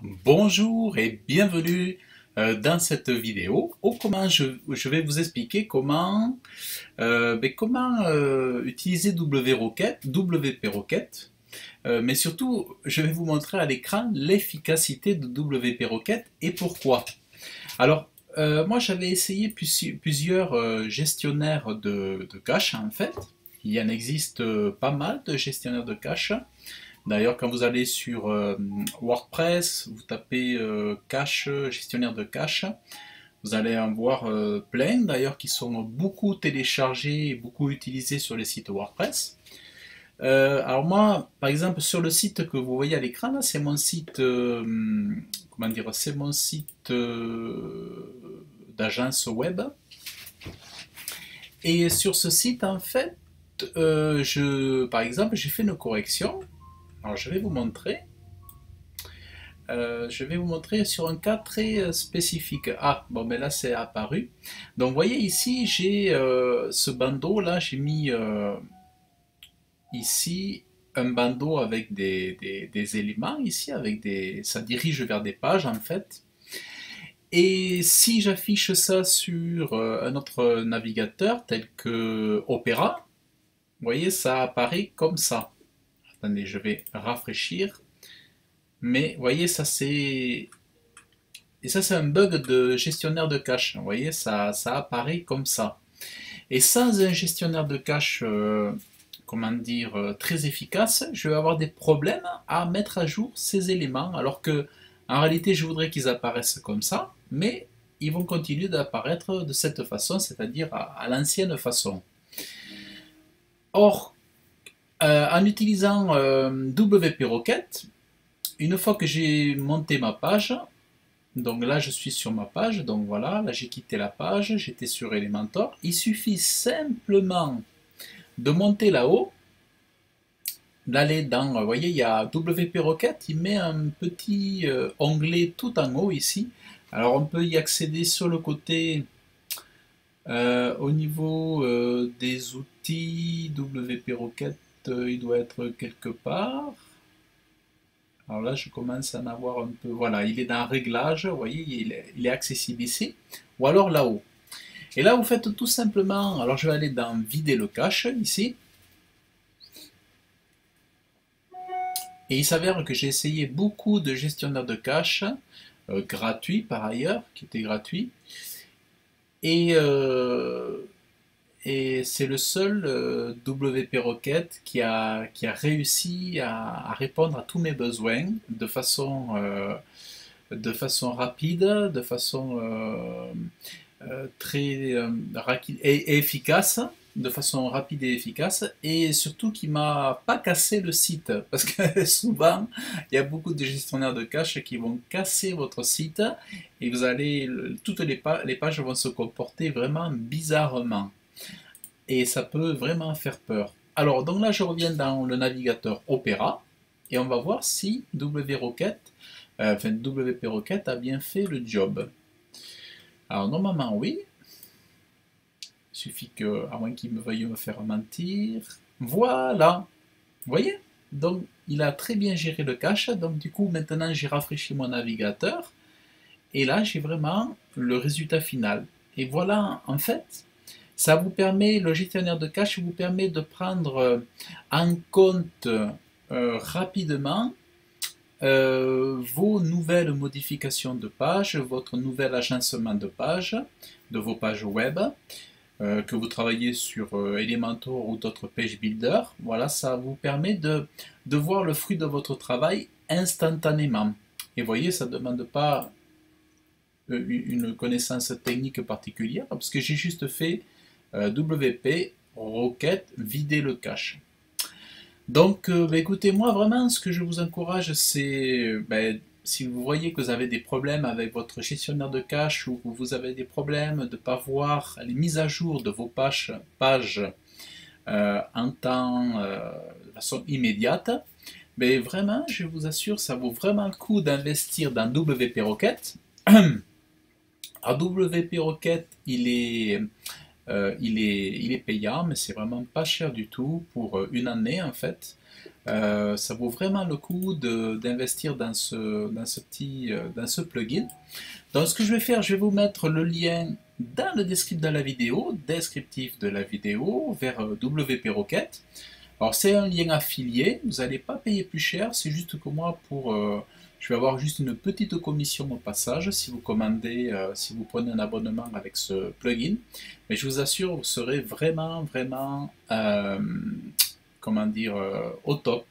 Bonjour et bienvenue dans cette vidéo. Comment je vais vous expliquer comment utiliser WP Rocket, mais surtout je vais vous montrer à l'écran l'efficacité de WP Rocket et pourquoi. Alors moi j'avais essayé plusieurs gestionnaires de cache en fait. Il en existe pas mal de gestionnaires de cache. D'ailleurs, quand vous allez sur WordPress, vous tapez cache, gestionnaire de cache, vous allez en voir plein, d'ailleurs, qui sont beaucoup téléchargés et beaucoup utilisés sur les sites WordPress. Alors moi, par exemple, sur le site que vous voyez à l'écran, là, c'est mon site, comment dire, c'est mon site d'agence web. Et sur ce site, en fait, par exemple, j'ai fait une correction. Alors, je vais vous montrer. Je vais vous montrer sur un cas très spécifique. Ah, bon, mais là c'est apparu. Donc, vous voyez ici, j'ai ce bandeau là, j'ai mis ici un bandeau avec des éléments ici, ça dirige vers des pages en fait. Et si j'affiche ça sur un autre navigateur tel que Opera, vous voyez, ça apparaît comme ça. Attendez, je vais rafraîchir. Mais vous voyez, ça c'est Et ça, c'est un bug de gestionnaire de cache. Vous voyez, ça apparaît comme ça. Et sans un gestionnaire de cache, comment dire, très efficace, je vais avoir des problèmes à mettre à jour ces éléments. Alors que, en réalité, je voudrais qu'ils apparaissent comme ça, mais ils vont continuer d'apparaître de cette façon, c'est-à-dire à l'ancienne façon. Or, en utilisant WP Rocket, une fois que j'ai monté ma page, donc là, je suis sur ma page. Donc voilà, là, j'ai quitté la page. J'étais sur Elementor. Il suffit simplement de monter là-haut, d'aller dans. Vous voyez, il y a WP Rocket. Il met un petit onglet tout en haut ici. Alors, on peut y accéder sur le côté au niveau des outils. WP Rocket, il doit être quelque part. Alors là, je commence à en avoir un peu. Voilà, il est dans Réglage, vous voyez, il est accessible ici. Ou alors là-haut. Et là, vous faites tout simplement. Alors, je vais aller dans Vider le cache ici. Et il s'avère que j'ai essayé beaucoup de gestionnaires de cache, gratuits par ailleurs, qui étaient gratuits. Et, euh, et c'est le seul WP Rocket qui a réussi à répondre à tous mes besoins de façon rapide, de façon très rapide et efficace, de façon rapide et efficace, et surtout qui m'a pas cassé le site, parce que souvent il y a beaucoup de gestionnaires de cache qui vont casser votre site et toutes les pages vont se comporter vraiment bizarrement, et ça peut vraiment faire peur. Alors donc là je reviens dans le navigateur Opera et on va voir si WP Rocket a bien fait le job. Alors normalement oui, il suffit que, à moins qu'il me veuille me faire mentir. Voilà, vous voyez? Donc il a très bien géré le cache. Donc du coup maintenant j'ai rafraîchi mon navigateur et là j'ai vraiment le résultat final. Et voilà, en fait, ça vous permet, le gestionnaire de cache vous permet de prendre en compte rapidement vos nouvelles modifications de page, votre nouvel agencement de page, de vos pages web, que vous travaillez sur Elementor ou d'autres page builders. Voilà, ça vous permet de voir le fruit de votre travail instantanément. Et vous voyez, ça ne demande pas une connaissance technique particulière, parce que j'ai juste fait WP Rocket vider le cache. Donc, écoutez, moi vraiment, ce que je vous encourage, c'est si vous voyez que vous avez des problèmes avec votre gestionnaire de cache ou que vous avez des problèmes de ne pas voir les mises à jour de vos pages en temps, de façon immédiate, mais vraiment, je vous assure, ça vaut vraiment le coup d'investir dans WP Rocket. Alors, WP Rocket, il est payant, mais c'est vraiment pas cher du tout pour une année en fait. Ça vaut vraiment le coup d'investir dans ce plugin. Donc ce que je vais faire, je vais vous mettre le lien dans le descriptif de la vidéo vers WP Rocket. Alors c'est un lien affilié, vous n'allez pas payer plus cher, c'est juste que moi je vais avoir juste une petite commission au passage si vous commandez, si vous prenez un abonnement avec ce plugin. Mais je vous assure, vous serez vraiment, comment dire, au top.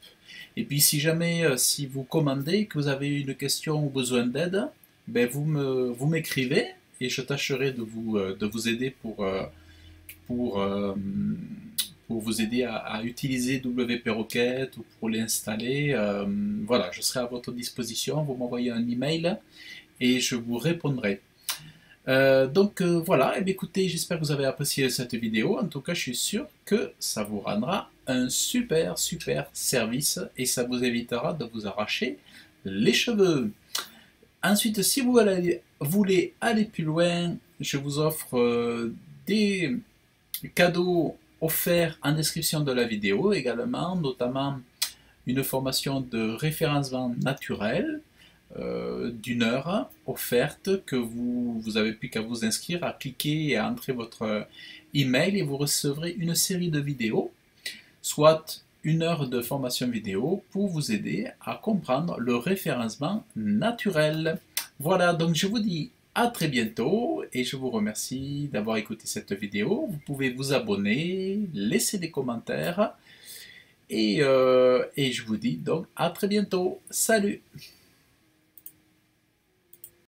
Et puis si jamais, si vous commandez, que vous avez une question ou besoin d'aide, ben vous m'écrivez et je tâcherai de vous aider pour, euh, pour vous aider à utiliser WP Rocket ou pour l'installer. Voilà, je serai à votre disposition. Vous m'envoyez un email et je vous répondrai. Voilà, et bien, écoutez, j'espère que vous avez apprécié cette vidéo. En tout cas, je suis sûr que ça vous rendra un super service et ça vous évitera de vous arracher les cheveux. Ensuite, si vous voulez aller plus loin, je vous offre des cadeaux offerts en description de la vidéo également, notamment une formation de référencement naturel d'une heure offerte que vous avez plus qu'à vous inscrire, à cliquer et à entrer votre email et vous recevrez une série de vidéos, soit une heure de formation vidéo pour vous aider à comprendre le référencement naturel. Voilà, donc je vous dis à très bientôt et je vous remercie d'avoir écouté cette vidéo. Vous pouvez vous abonner, laisser des commentaires et je vous dis donc à très bientôt. Salut!